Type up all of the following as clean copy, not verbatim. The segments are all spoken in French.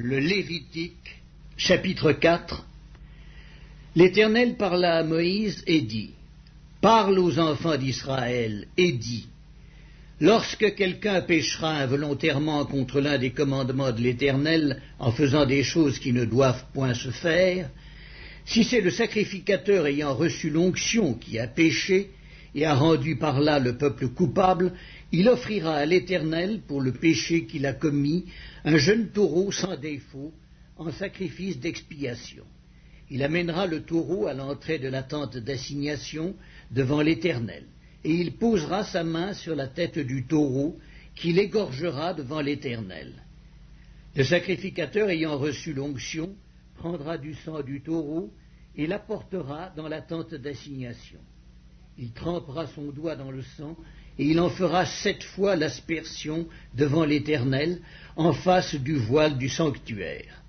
Le Lévitique, chapitre 4. L'Éternel parla à Moïse et dit, « Parle aux enfants d'Israël et dis, lorsque quelqu'un péchera involontairement contre l'un des commandements de l'Éternel en faisant des choses qui ne doivent point se faire, si c'est le sacrificateur ayant reçu l'onction qui a péché et a rendu par là le peuple coupable, il offrira à l'Éternel pour le péché qu'il a commis un jeune taureau sans défaut en sacrifice d'expiation. Il amènera le taureau à l'entrée de la tente d'assignation devant l'Éternel, et il posera sa main sur la tête du taureau, qu'il égorgera devant l'Éternel. Le sacrificateur ayant reçu l'onction prendra du sang du taureau et l'apportera dans la tente d'assignation. Il trempera son doigt dans le sang, et il en fera 7 fois l'aspersion devant l'Éternel, en face du voile du sanctuaire.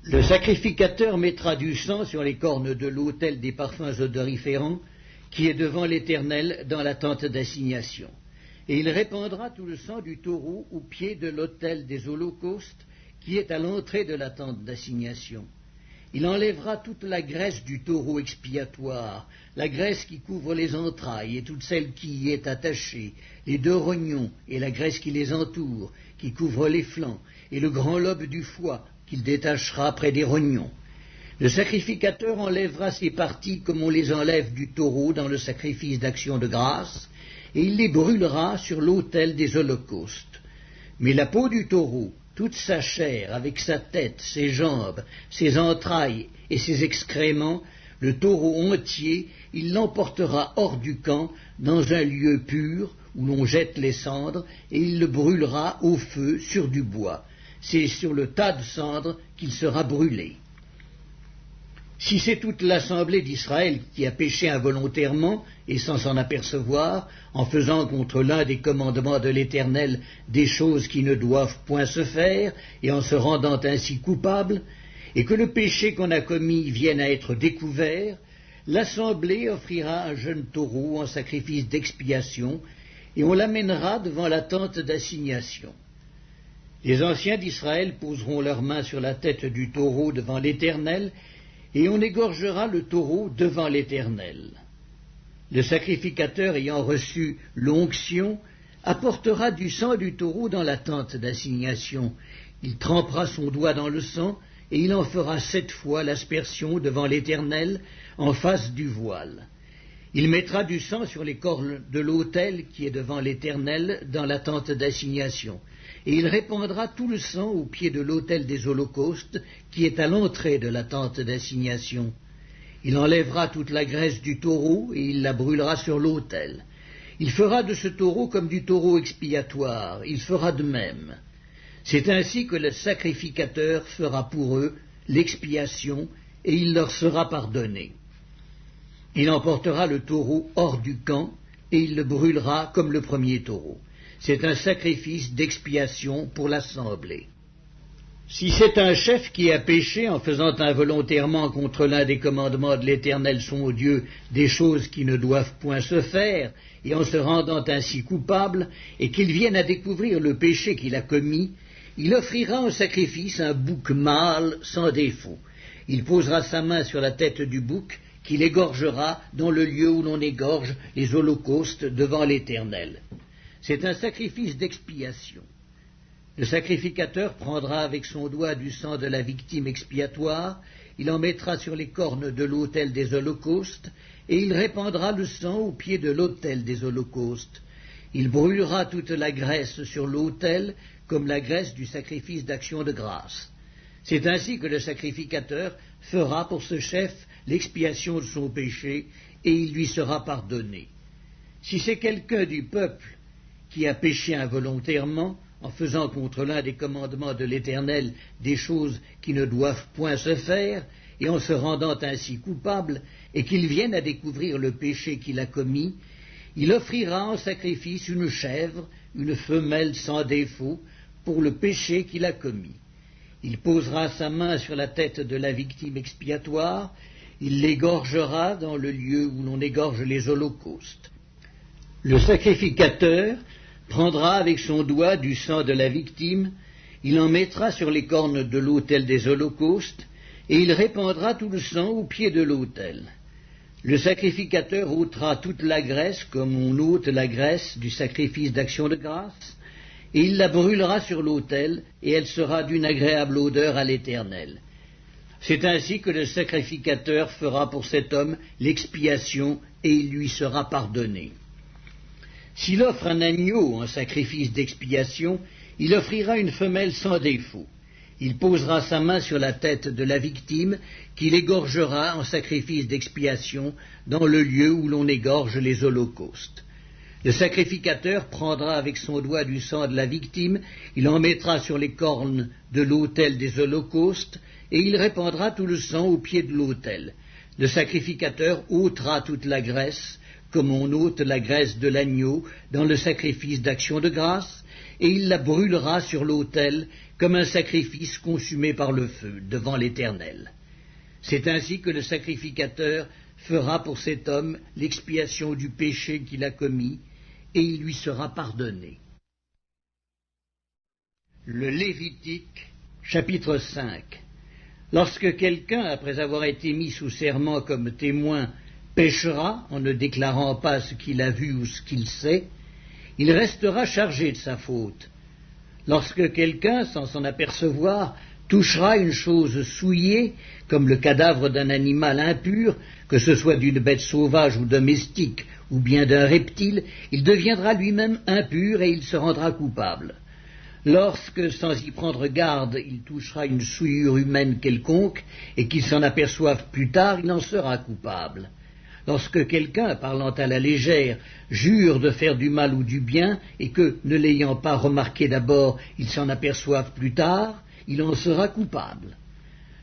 Le sacrificateur mettra du sang sur les cornes de l'autel des parfums odoriférants, qui est devant l'Éternel dans la tente d'assignation. Et il répandra tout le sang du taureau au pied de l'autel des holocaustes, qui est à l'entrée de la tente d'assignation. Il enlèvera toute la graisse du taureau expiatoire, la graisse qui couvre les entrailles et toute celle qui y est attachée, les 2 rognons et la graisse qui les entoure, qui couvre les flancs, et le grand lobe du foie qu'il détachera près des rognons. Le sacrificateur enlèvera ces parties comme on les enlève du taureau dans le sacrifice d'action de grâce, et il les brûlera sur l'autel des holocaustes. Mais la peau du taureau, toute sa chair, avec sa tête, ses jambes, ses entrailles et ses excréments, le taureau entier, il l'emportera hors du camp, dans un lieu pur, où l'on jette les cendres, et il le brûlera au feu sur du bois. C'est sur le tas de cendres qu'il sera brûlé. Si c'est toute l'assemblée d'Israël qui a péché involontairement et sans s'en apercevoir, en faisant contre l'un des commandements de l'Éternel des choses qui ne doivent point se faire, et en se rendant ainsi coupable, et que le péché qu'on a commis vienne à être découvert, l'assemblée offrira un jeune taureau en sacrifice d'expiation, et on l'amènera devant la tente d'assignation. Les anciens d'Israël poseront leurs mains sur la tête du taureau devant l'Éternel, et on égorgera le taureau devant l'Éternel. Le sacrificateur ayant reçu l'onction apportera du sang du taureau dans la tente d'assignation. Il trempera son doigt dans le sang, et il en fera 7 fois l'aspersion devant l'Éternel en face du voile. Il mettra du sang sur les cornes de l'autel qui est devant l'Éternel dans la tente d'assignation, et il répandra tout le sang au pied de l'autel des holocaustes qui est à l'entrée de la tente d'assignation. Il enlèvera toute la graisse du taureau et il la brûlera sur l'autel. Il fera de ce taureau comme du taureau expiatoire, il fera de même. C'est ainsi que le sacrificateur fera pour eux l'expiation et il leur sera pardonné. Il emportera le taureau hors du camp et il le brûlera comme le premier taureau. C'est un sacrifice d'expiation pour l'assemblée. Si c'est un chef qui a péché en faisant involontairement contre l'un des commandements de l'Éternel son Dieu des choses qui ne doivent point se faire, et en se rendant ainsi coupable, et qu'il vienne à découvrir le péché qu'il a commis, il offrira en sacrifice un bouc mâle sans défaut. Il posera sa main sur la tête du bouc, qu'il égorgera dans le lieu où l'on égorge les holocaustes devant l'Éternel. C'est un sacrifice d'expiation. Le sacrificateur prendra avec son doigt du sang de la victime expiatoire, il en mettra sur les cornes de l'autel des holocaustes, et il répandra le sang au pied de l'autel des holocaustes. Il brûlera toute la graisse sur l'autel, comme la graisse du sacrifice d'action de grâce. C'est ainsi que le sacrificateur fera pour ce chef l'expiation de son péché, et il lui sera pardonné. Si c'est quelqu'un du peuple qui a péché involontairement, en faisant contre l'un des commandements de l'Éternel des choses qui ne doivent point se faire, et en se rendant ainsi coupable, et qu'il vienne à découvrir le péché qu'il a commis, il offrira en sacrifice une chèvre, une femelle sans défaut, pour le péché qu'il a commis. Il posera sa main sur la tête de la victime expiatoire, il l'égorgera dans le lieu où l'on égorge les holocaustes. Le sacrificateur prendra avec son doigt du sang de la victime, il en mettra sur les cornes de l'autel des holocaustes, et il répandra tout le sang au pied de l'autel. Le sacrificateur ôtera toute la graisse comme on ôte la graisse du sacrifice d'action de grâce, et il la brûlera sur l'autel, et elle sera d'une agréable odeur à l'Éternel. C'est ainsi que le sacrificateur fera pour cet homme l'expiation, et il lui sera pardonné. S'il offre un agneau en sacrifice d'expiation, il offrira une femelle sans défaut. Il posera sa main sur la tête de la victime, qu'il égorgera en sacrifice d'expiation dans le lieu où l'on égorge les holocaustes. Le sacrificateur prendra avec son doigt du sang de la victime, il en mettra sur les cornes de l'autel des holocaustes, et il répandra tout le sang au pied de l'autel. Le sacrificateur ôtera toute la graisse, comme on ôte la graisse de l'agneau dans le sacrifice d'action de grâce, et il la brûlera sur l'autel comme un sacrifice consumé par le feu devant l'Éternel. C'est ainsi que le sacrificateur fera pour cet homme l'expiation du péché qu'il a commis, et il lui sera pardonné. Le Lévitique, chapitre 5. Lorsque quelqu'un, après avoir été mis sous serment comme témoin, péchera en ne déclarant pas ce qu'il a vu ou ce qu'il sait, il restera chargé de sa faute. Lorsque quelqu'un, sans s'en apercevoir, touchera une chose souillée, comme le cadavre d'un animal impur, que ce soit d'une bête sauvage ou domestique, ou bien d'un reptile, il deviendra lui-même impur et il se rendra coupable. Lorsque, sans y prendre garde, il touchera une souillure humaine quelconque, et qu'il s'en aperçoive plus tard, il en sera coupable. Lorsque quelqu'un, parlant à la légère, jure de faire du mal ou du bien, et que, ne l'ayant pas remarqué d'abord, il s'en aperçoive plus tard, il en sera coupable.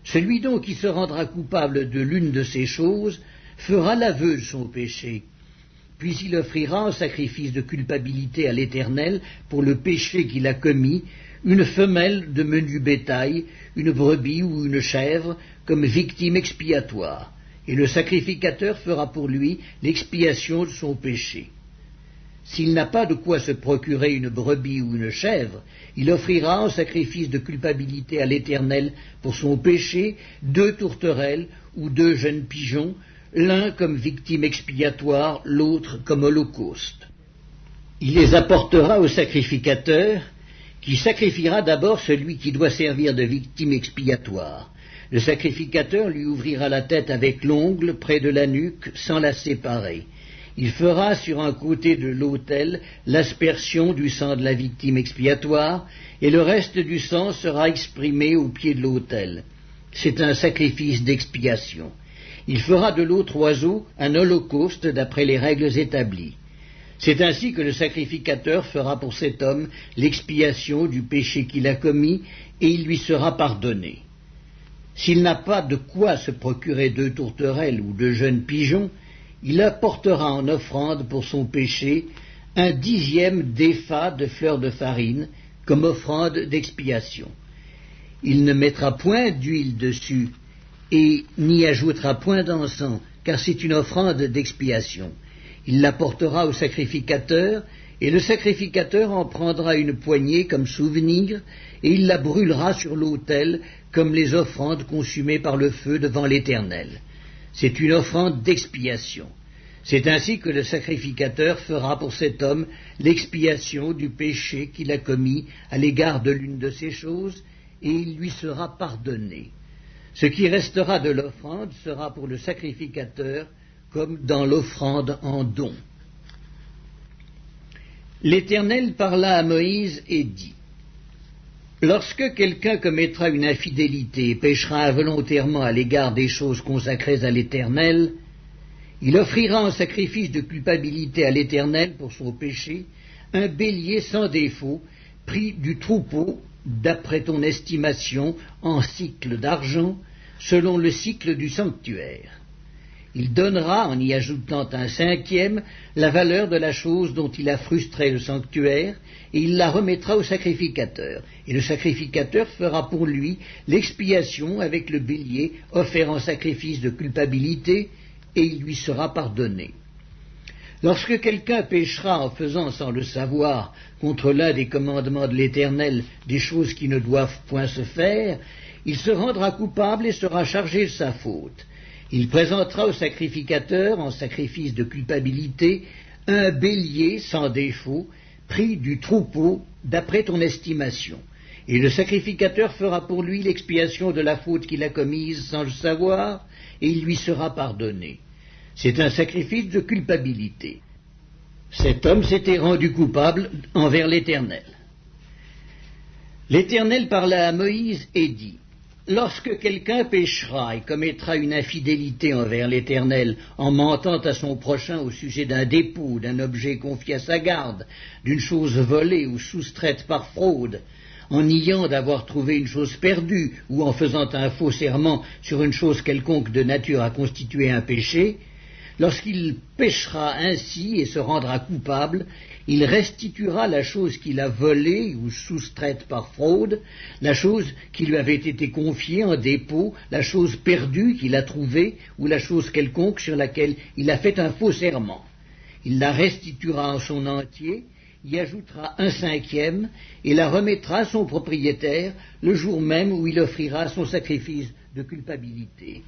Celui donc qui se rendra coupable de l'une de ces choses fera l'aveu de son péché, puis il offrira en sacrifice de culpabilité à l'Éternel pour le péché qu'il a commis, une femelle de menu bétail, une brebis ou une chèvre, comme victime expiatoire, et le sacrificateur fera pour lui l'expiation de son péché. S'il n'a pas de quoi se procurer une brebis ou une chèvre, il offrira en sacrifice de culpabilité à l'Éternel pour son péché 2 tourterelles ou 2 jeunes pigeons, l'un comme victime expiatoire, l'autre comme holocauste. Il les apportera au sacrificateur, qui sacrifiera d'abord celui qui doit servir de victime expiatoire. Le sacrificateur lui ouvrira la tête avec l'ongle près de la nuque, sans la séparer. Il fera sur un côté de l'autel l'aspersion du sang de la victime expiatoire, et le reste du sang sera exprimé au pied de l'autel. C'est un sacrifice d'expiation. Il fera de l'autre oiseau un holocauste d'après les règles établies. C'est ainsi que le sacrificateur fera pour cet homme l'expiation du péché qu'il a commis, et il lui sera pardonné. S'il n'a pas de quoi se procurer 2 tourterelles ou 2 jeunes pigeons, il apportera en offrande pour son péché 1/10 d'épha de fleur de farine, comme offrande d'expiation. Il ne mettra point d'huile dessus, et n'y ajoutera point d'encens, car c'est une offrande d'expiation. Il l'apportera au sacrificateur, et le sacrificateur en prendra une poignée comme souvenir, et il la brûlera sur l'autel, comme les offrandes consumées par le feu devant l'Éternel. C'est une offrande d'expiation. C'est ainsi que le sacrificateur fera pour cet homme l'expiation du péché qu'il a commis à l'égard de l'une de ces choses, et il lui sera pardonné. Ce qui restera de l'offrande sera pour le sacrificateur comme dans l'offrande en don. L'Éternel parla à Moïse et dit : Lorsque quelqu'un commettra une infidélité et péchera involontairement à l'égard des choses consacrées à l'Éternel, il offrira en sacrifice de culpabilité à l'Éternel pour son péché un bélier sans défaut, pris du troupeau, d'après ton estimation, en sicles d'argent, selon le sicle du sanctuaire. Il donnera, en y ajoutant un 5e, la valeur de la chose dont il a frustré le sanctuaire, et il la remettra au sacrificateur. Et le sacrificateur fera pour lui l'expiation avec le bélier offert en sacrifice de culpabilité, et il lui sera pardonné. Lorsque quelqu'un péchera en faisant sans le savoir contre l'un des commandements de l'Éternel des choses qui ne doivent point se faire, il se rendra coupable et sera chargé de sa faute. Il présentera au sacrificateur, en sacrifice de culpabilité, un bélier sans défaut, pris du troupeau d'après ton estimation. Et le sacrificateur fera pour lui l'expiation de la faute qu'il a commise sans le savoir, et il lui sera pardonné. C'est un sacrifice de culpabilité. Cet homme s'était rendu coupable envers l'Éternel. L'Éternel parla à Moïse et dit, « Lorsque quelqu'un péchera et commettra une infidélité envers l'Éternel en mentant à son prochain au sujet d'un dépôt, d'un objet confié à sa garde, d'une chose volée ou soustraite par fraude, en niant d'avoir trouvé une chose perdue ou en faisant un faux serment sur une chose quelconque de nature à constituer un péché, lorsqu'il péchera ainsi et se rendra coupable, il restituera la chose qu'il a volée ou soustraite par fraude, la chose qui lui avait été confiée en dépôt, la chose perdue qu'il a trouvée ou la chose quelconque sur laquelle il a fait un faux serment. Il la restituera en son entier, y ajoutera 1/5 et la remettra à son propriétaire le jour même où il offrira son sacrifice de culpabilité.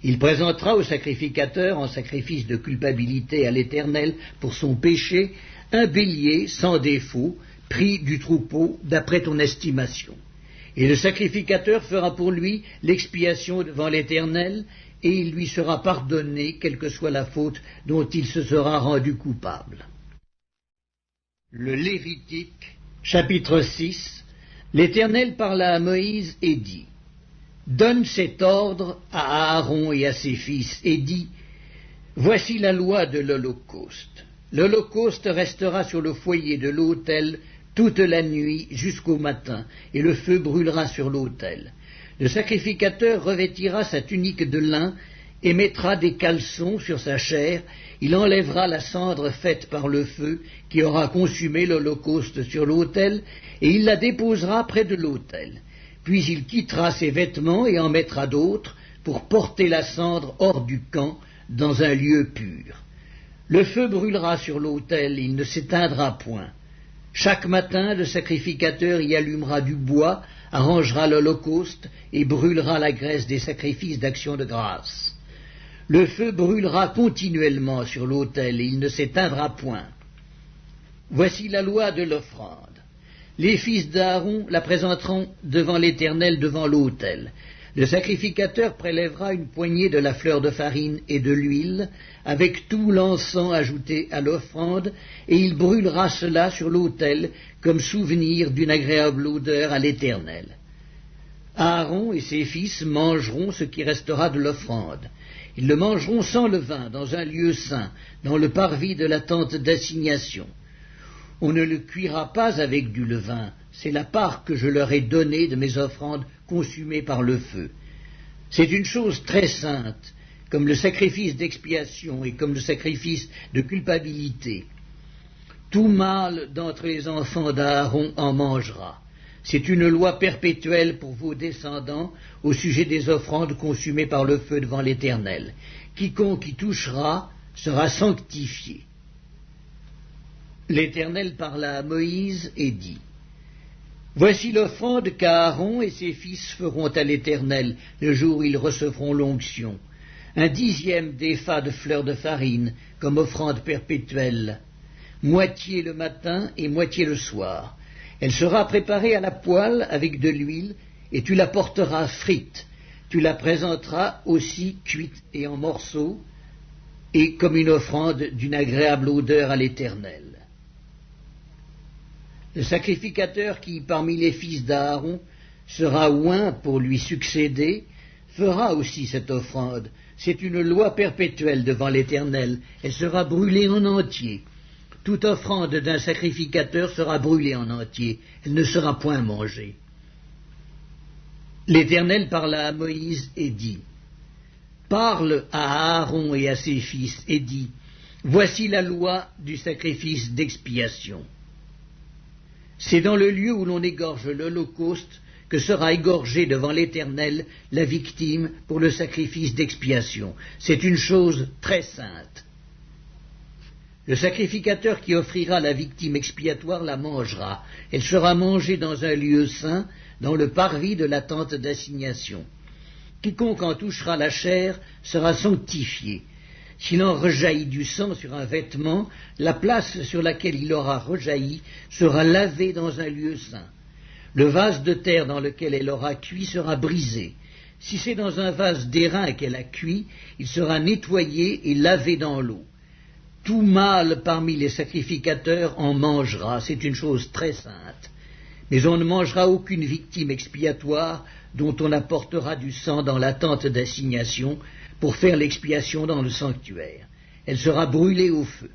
Il présentera au sacrificateur en sacrifice de culpabilité à l'Éternel pour son péché un bélier sans défaut, pris du troupeau d'après ton estimation. Et le sacrificateur fera pour lui l'expiation devant l'Éternel, et il lui sera pardonné, quelle que soit la faute dont il se sera rendu coupable. Le Lévitique, chapitre 6. L'Éternel parla à Moïse et dit, « Donne cet ordre à Aaron et à ses fils, et dis, voici la loi de l'Holocauste. L'Holocauste restera sur le foyer de l'autel toute la nuit jusqu'au matin, et le feu brûlera sur l'autel. Le sacrificateur revêtira sa tunique de lin et mettra des caleçons sur sa chair. Il enlèvera la cendre faite par le feu qui aura consumé l'Holocauste sur l'autel, et il la déposera près de l'autel. Puis il quittera ses vêtements et en mettra d'autres pour porter la cendre hors du camp dans un lieu pur. Le feu brûlera sur l'autel, il ne s'éteindra point. Chaque matin, le sacrificateur y allumera du bois, arrangera l'Holocauste et brûlera la graisse des sacrifices d'action de grâce. Le feu brûlera continuellement sur l'autel et il ne s'éteindra point. Voici la loi de l'offrande. Les fils d'Aaron la présenteront devant l'Éternel devant l'autel. Le sacrificateur prélèvera une poignée de la fleur de farine et de l'huile, avec tout l'encens ajouté à l'offrande, et il brûlera cela sur l'autel comme souvenir d'une agréable odeur à l'Éternel. Aaron et ses fils mangeront ce qui restera de l'offrande. Ils le mangeront sans levain, dans un lieu saint, dans le parvis de la tente d'assignation. On ne le cuira pas avec du levain, c'est la part que je leur ai donnée de mes offrandes consumées par le feu. C'est une chose très sainte, comme le sacrifice d'expiation et comme le sacrifice de culpabilité. Tout mâle d'entre les enfants d'Aaron en mangera. C'est une loi perpétuelle pour vos descendants au sujet des offrandes consumées par le feu devant l'Éternel. Quiconque y touchera sera sanctifié. L'Éternel parla à Moïse et dit, « Voici l'offrande qu'Aaron et ses fils feront à l'Éternel le jour où ils recevront l'onction. 1/10 d'épha de fleur de farine comme offrande perpétuelle, moitié le matin et moitié le soir. Elle sera préparée à la poêle avec de l'huile et tu la porteras frite. Tu la présenteras aussi cuite et en morceaux et comme une offrande d'une agréable odeur à l'Éternel. Le sacrificateur qui, parmi les fils d'Aaron, sera oint pour lui succéder, fera aussi cette offrande. C'est une loi perpétuelle devant l'Éternel. Elle sera brûlée en entier. Toute offrande d'un sacrificateur sera brûlée en entier. Elle ne sera point mangée. L'Éternel parla à Moïse et dit, « Parle à Aaron et à ses fils et dis, voici la loi du sacrifice d'expiation. C'est dans le lieu où l'on égorge l'Holocauste que sera égorgée devant l'Éternel la victime pour le sacrifice d'expiation. C'est une chose très sainte. Le sacrificateur qui offrira la victime expiatoire la mangera. Elle sera mangée dans un lieu saint, dans le parvis de la tente d'assignation. Quiconque en touchera la chair sera sanctifié. S'il en rejaillit du sang sur un vêtement, la place sur laquelle il aura rejailli sera lavée dans un lieu saint. Le vase de terre dans lequel elle aura cuit sera brisé. Si c'est dans un vase d'airain qu'elle a cuit, il sera nettoyé et lavé dans l'eau. Tout mâle parmi les sacrificateurs en mangera, c'est une chose très sainte. Mais on ne mangera aucune victime expiatoire dont on apportera du sang dans la tente d'assignation pour faire l'expiation dans le sanctuaire. Elle sera brûlée au feu.